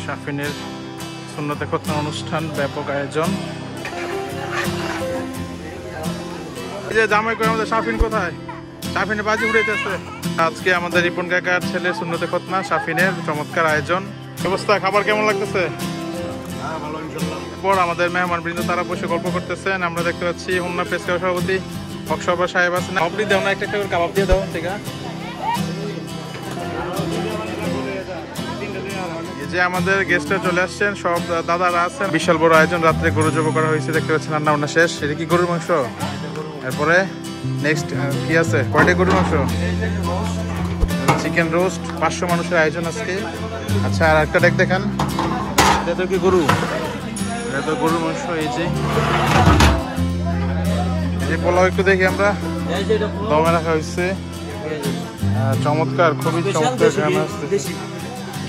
শাফিনের সুন্নতে খতনা অনুষ্ঠান, ব্যাপক আয়োজন। এই যে জামাই কই আমাদের শাফিন কোথায়? শাফিনে বাজি উড়াইতেছে। আজকে আমাদের রিপন কাকার ছেলে সুন্নতে খতনা, শাফিনের চমৎকার আয়োজন। ব্যবস্থা, খাবার কেমন লাগতেছে? পর আমাদের মেহমান বৃন্দ তারা বসে গল্প করতেছেন। আমরা দেখতে পাচ্ছি হোমনা প্রেস ক্লাব সভাপতি অক্ষর সাহেব আছেন। আপনি দেও না, একটা করে কাবাব দিয়ে দাও। ঠিক আছে, যে আমাদের গেস্টে চলে আসছেন, সব দাদারা আছেন। বিশাল বড় আয়োজন, রাত্রে গরু জব করা হয়েছে, দেখতে পাচ্ছেন। রান্না বান্না শেষ। এটা কি গরুর মাংস? এরপরে নেক্সট কি আছে? কয়টা গরুর মাংস? Chicken roast. 500 মানুষের আয়োজন আজকে। আচ্ছা, আর একটা ডেক দেখান। এটা তো কি গরু? এটা তো গরুর মাংস। এই যে পোলাও একটু দেখি আমরা, দমে রাখা হয়েছে। চমৎকার, খুবই চমৎকার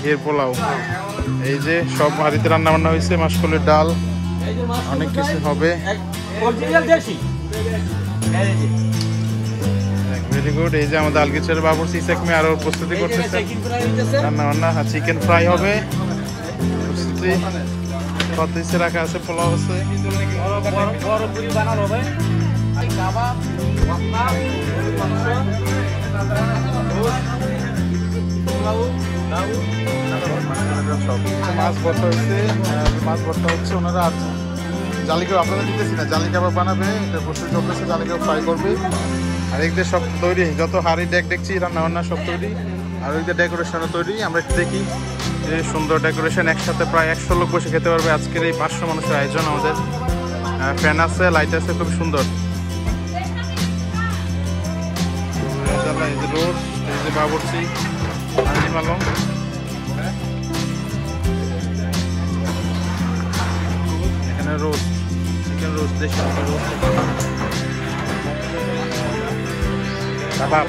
ঘের পোলাও। এই যে সব হাঁড়িতে রান্না বান্না হয়েছে। মাসকলের ডাল, অনেক কিছু হবে। Very good. এই যে আমাদের আলগিচার বাবুর্চি সেকমে আরো প্রস্তুতি করতেছে রান্না বান্না। চিকেন ফ্রাই হবে, প্রস্তুতি কতইসে রাখা আছে। পোলাও আছে, মাছ ভর্তা হচ্ছে। মাছ ভর্তা হচ্ছে। ওনারা জালি কাবাব আপনারা দিতেছি না, জালি কাবাব বানাবে। এটা প্রস্তুত চলতেছে, জালি কাবাব ফ্রাই করবে। আর একদিকে সব তৈরি, যত হাঁড়ি ডেক দেখছি রান্না বান্না সব তৈরি। আর ওইদিকে ডেকোরেশনও তৈরি। আমরা একটু দেখি যে সুন্দর ডেকোরেশন। একসাথে প্রায় 100 লোক বসে খেতে পারবে আজকের এই 500 মানুষের আয়োজন। আমাদের ফ্যান আছে, লাইট আছে, খুব সুন্দর। এই যে রোড, এই যে বাবুর্চি আলম। এখানে রোস্ট, চিকেন রোস্ট, দেশি রোস্ট, কাবাব।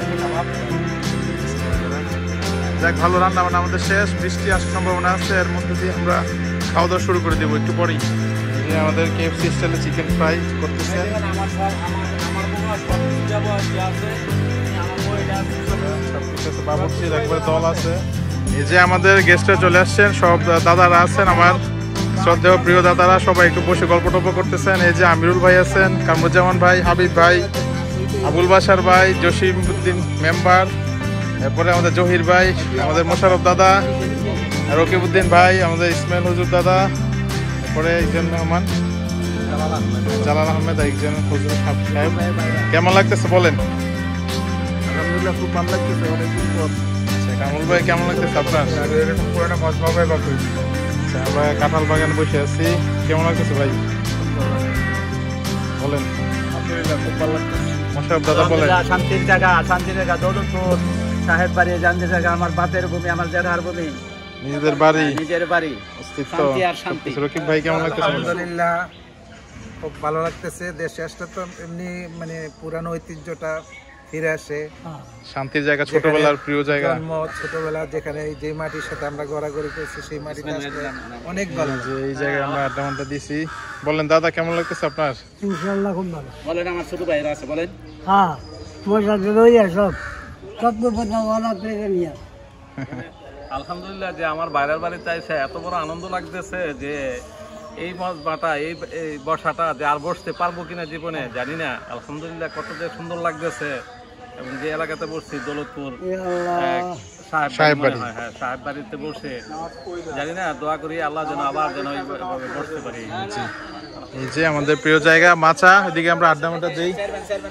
যাক, ভালো রান্না বান্না আমাদের শেষ। বৃষ্টি আসার সম্ভাবনা আছে, এর মধ্যে দিয়ে আমরা খাওয়া দাওয়া শুরু করে দেবো একটু পরেই। আমাদের KFC স্টাইলে চিকেন ফ্রাই করতেছে। বাবুর্চির একবার দল আছে। এই যে আমাদের গেস্টরা চলে আসছেন, সব দাদারা আছেন, আমার শ্রদ্ধেয় প্রিয় দাদারা। সবাই একটু বসে গল্প টল্প করতেছেন। এই যে আমিরুল ভাই আছেন, কামরুজ্জামান ভাই, হাবিব ভাই, আবুল বাসার ভাই, জসিমউদ্দিন মেম্বার, এরপরে আমাদের জহির ভাই, আমাদের মোশারফ দাদা, রকিবউদ্দিন ভাই, আমাদের ইসমাইল হুজুর দাদা, এরপরে একজন মেহমান জালাল আহমেদ, একজন হুজুর সাহেব। কেমন লাগতেছে বলেন? আলহামদুলিল্লাহ, খুব ভালো লাগতেছে। অনেকদিন পর। কামরুল ভাই, কেমন লাগতেছে আপনার? এরকম পুরোনো মজভাবে আমরা কাঁঠাল বাগানে বসে আছি। কেমন লাগতেছে ভাই বলেন? আলহামদুলিল্লাহ, খুব ভালো লাগতেছে। মোশারফ দাদা বলেন। শান্তির জায়গা দৌলতপুর সাহেব বাড়ি, জানতে জায়গা, আমার বাপের ভূমি, আমার জেঠার ভূমি, নিজেদের বাড়ি, নিজের বাড়ি, অস্তিত্ব। শান্তি আর শান্তি। রকিব ভাই, কেমন লাগতেছে? আলহামদুলিল্লাহ, খুব ভালো লাগতেছে। দেশে আসলে তো এমনি মানে পুরানো ঐতিহ্যটা ফিরে আসে। শান্তির জায়গা, ছোটবেলার প্রিয় জায়গা। জন্ম ছোটবেলা, যেখানে যে মাটির সাথে আমরা গড়াগড়ি করছি, সেই মাটিটা আসলে অনেক ভালো। যে এই জায়গায় আমরা আড্ডা দিছি। বলেন দাদা, কেমন লাগতেছে আপনার? ইনশাআল্লাহ খুব ভালো। বলেন, আমার ছোট ভাইরা আছে, বলেন। হ্যাঁ, মজা লইয়া সব ওয়ালা প্লেয়ার নিয়া। আলহামদুলিল্লাহ, যে আমার বাইরের বাড়িতে এসে এত বড় আনন্দ লাগতেছে যে এই মজবাটা, এই বসাটা যে আর বসতে পারবো কিনা জীবনে জানি না। আলহামদুলিল্লাহ, কত যে সুন্দর লাগতেছে। এবং যে এলাকাতে বসছি, দৌলতপুর সাহেব বাড়ি, হ্যাঁ, সাহেব বাড়িতে বসে জানি না, দোয়া করি আল্লাহ যেন আবার যেন এইভাবে বসতে পারি। এই যে আমাদের প্রিয় জায়গা মাচা, এদিকে আমরা আড্ডা দিই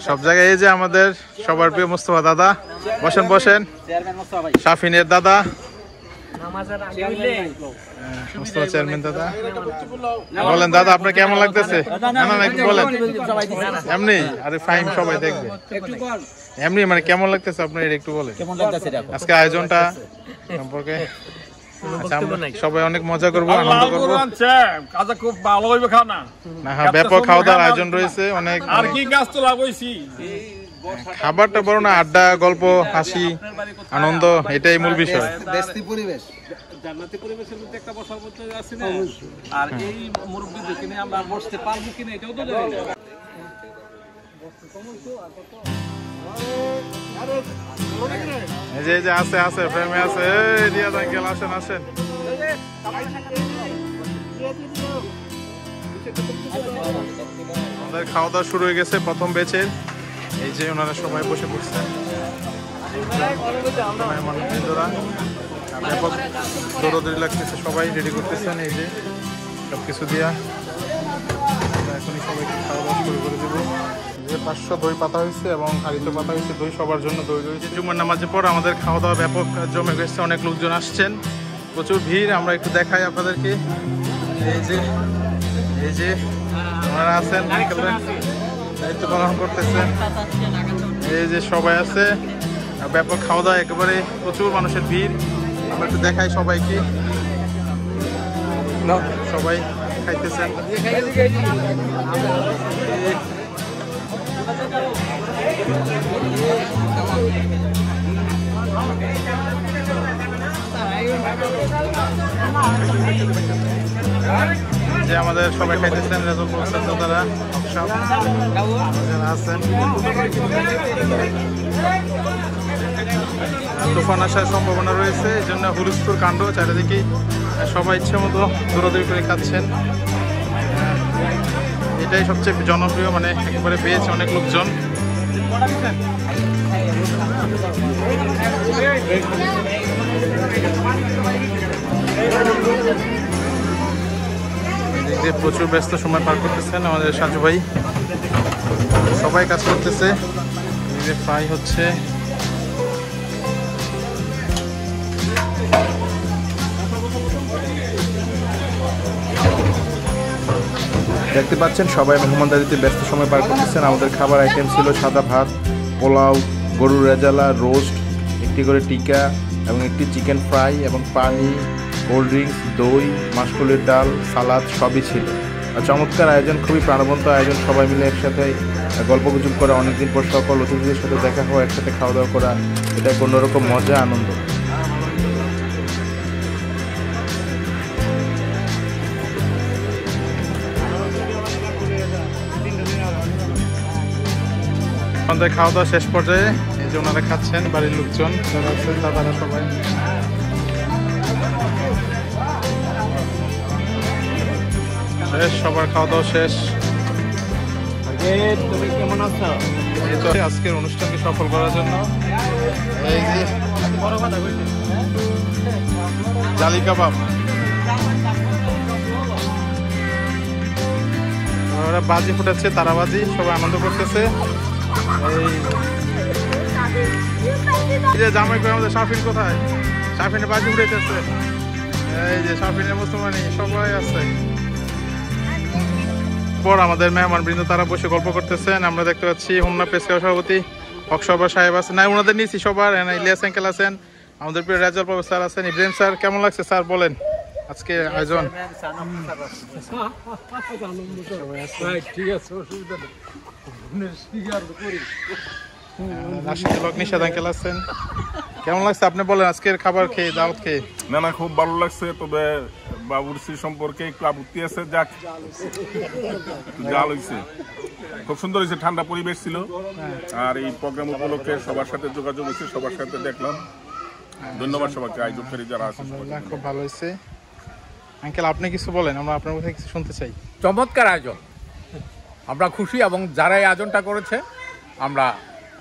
সব জায়গায়। এই যে আমাদের সবার প্রিয় মোস্তফা দাদা, বসেন বসেন। শাফিনের দাদা, মোস্তফা চেয়ারম্যান দাদা। বলেন দাদা, আপনার কেমন লাগতেছে? বলেন এমনি। আরে ফাইন, সবাই দেখবে এমনি। মানে কেমন লাগতেছে আপনার, এটা একটু বলেন। আজকে আয়োজনটা সম্পর্কে সবাই অনেক মজা করবো, আনন্দ করবো। খুব ভালো হইবে খানা। ব্যাপক খাওয়া দাওয়ার আয়োজন রয়েছে। অনেক আর কি গাছ তো লাগাইছি। খাবারটা বড় না, আড্ডা, গল্প, হাসি, আনন্দ, এটাই মূল বিষয়। দেশি পরিবেশ, জান্নাতি পরিবেশের মধ্যে একটা বসার মধ্যে আছি না। আর এই মুরব্বীদের কিনে আমরা বসতে পারবো কিনা এটাও তো জানি না। এই যে আছে ফ্রেমে আছে। রিয়াদ আঙ্কেল, আসেন আসেন। আমাদের খাওয়া দাওয়া শুরু হয়ে গেছে প্রথম ব্যাচের। এই যে ওনারা সবাই বসে পড়ছেন, মেহমানবৃন্দরা ব্যাপক দৌড়দৌড়ি লাগতেছে, সবাই রেডি করতেছেন। এই যে সব কিছু দিয়া আমরা এখনই সবাইকে খাওয়া দাওয়া শুরু করে দেবো। যে 500 দই পাতা হয়েছে এবং হাড়িতে পাতা হয়েছে দই, সবার জন্য দই রয়েছে। জুমার নামাজের পর আমাদের খাওয়া দাওয়া ব্যাপক জমে গেছে, অনেক লোকজন আসছেন, প্রচুর ভিড়। আমরা একটু দেখাই আপনাদেরকে। এই যে ওনারা আছেন, দায়িত্ব পালন করতেছেন। এই যে সবাই আছে, ব্যাপক খাওয়া দাওয়া, একেবারে প্রচুর মানুষের ভিড়। আমরা একটু দেখাই সবাইকে, সবাই খাইতেছেন। যে আমাদের সবাই খাইতেছেন, রেজল বলছেন দাদারা যারা আছেন। তুফান আসার সম্ভাবনা রয়েছে, এই জন্য হুলস্থুল কাণ্ড চারিদিকে, সবাই ইচ্ছে মতো দৌড়াদৌড়ি করে খাচ্ছেন। এটাই সবচেয়ে জনপ্রিয়, মানে একেবারে পেয়েছে অনেক লোকজন। এদিক দিয়ে প্রচুর ব্যস্ত সময় পার করতেছেন আমাদের সাজু ভাই, সবাই কাজ করতেছে। এই যে ফ্রাই হচ্ছে, দেখতে পাচ্ছেন সবাই মেহমানদারিতে ব্যস্ত সময় পার করতেছেন। আমাদের খাবার আইটেম ছিল সাদা ভাত, পোলাও, গরুর রেজালা, রোস্ট, একটি করে টিকা এবং একটি চিকেন ফ্রাই এবং পানি, কোল্ড ড্রিঙ্কস, দই, মাসকলের ডাল, সালাদ সবই ছিল। আর চমৎকার আয়োজন, খুবই প্রাণবন্ত আয়োজন। সবাই মিলে একসাথে গল্পগুজব করা, অনেকদিন পর সকল অতিথিদের সাথে দেখা হওয়া, একসাথে খাওয়া দাওয়া করা, এটা অন্যরকম মজা, আনন্দ। আমাদের খাওয়া দাওয়া শেষ পর্যায়ে এই যে ওনারা খাচ্ছেন, বাড়ির লোকজন যারা আছেন দাদারা সবাই। শেষ, সবার খাওয়া দাওয়া শেষ। তুমি কেমন আছো? এই তো আজকের অনুষ্ঠানকে সফল করার জন্য এই যে জালি কাবাব, ওরা বাজি ফুটাচ্ছে, তারাবাজি, সবাই আনন্দ করতেছে। এই যে জামাই করে আমাদের শাফিন কোথায়? শাফিনে বাজি উঠেছে। এই যে শাফিনের মুসলমানি সবাই আছে। পর আমাদের মেহমানবৃন্দ তারা বসে গল্প করতেছেন। আমরা দেখতে পাচ্ছি হোমনা পেশকা সভাপতি অক্সর সাহেব আছেন, না ওনাদের নিয়েছি সবার। ইলিয়াস আঙ্কেল আছেন, আমাদের প্রিয় রেজাল প্রফেসর আছেন, ইব্রাহিম স্যার। কেমন লাগছে স্যার বলেন আজকে আয়োজন? নিশাদ আঙ্কেল আছেন, কেমন লাগছে আপনি বলেন আজকের খাবার খেয়ে, দাওয়াত খেয়ে? না খুব ভালো লাগছে, তবে বাবুর্চি সম্পর্কে একটু আপত্তি আছে। যাক, জাল হয়েছে, খুব সুন্দর হয়েছে, ঠান্ডা পরিবেশ ছিল। আর এই প্রোগ্রাম উপলক্ষে সবার সাথে যোগাযোগ হয়েছে, সবার সাথে দেখলাম। ধন্যবাদ সবাইকে, আয়োজককারী যারা আছে। খুব ভালো হয়েছে। আঙ্কেল আপনি কিছু বলেন, আমরা আপনার কথা কিছু শুনতে চাই। চমৎকার আয়োজন, আমরা খুশি, এবং যারা এই আয়োজনটা করেছে আমরা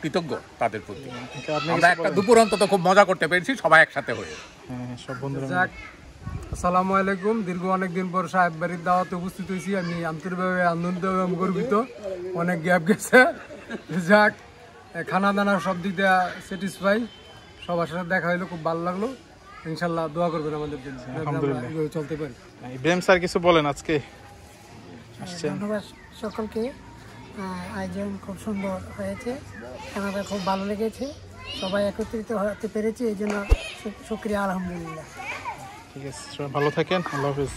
কৃতজ্ঞ তাদের প্রতি। আমরা একটা দুপুর অন্তত খুব মজা করতে পেরেছি সবাই একসাথে হয়ে। সব বন্ধুরা আসসালামু আলাইকুম। দীর্ঘ অনেকদিন পর সাহেব বাড়ির দাওয়াতে উপস্থিত হয়েছি। আমি আন্তরিকভাবে আনন্দিত এবং গর্বিত, অনেক গ্যাপ গেছে। যাক, খানা দানা সব দিক দিয়ে স্যাটিসফাই, সবার সাথে দেখা হইলো, খুব ভালো লাগলো। ইনশাল্লাহ দোয়া করবেন আমাদের জন্য, চলতে পারি। ইব্রাহিম স্যার কিছু বলেন আজকে আসছেন? ধন্যবাদ সকলকে, আয়োজন খুব সুন্দর হয়েছে, আমাদের খুব ভালো লেগেছে, সবাই একত্রিত হতে পেরেছি, এই জন্য শুকরিয়া, আলহামদুলিল্লাহ। ঠিক আছে, ভালো থাকেন, আল্লাহ হাফিজ।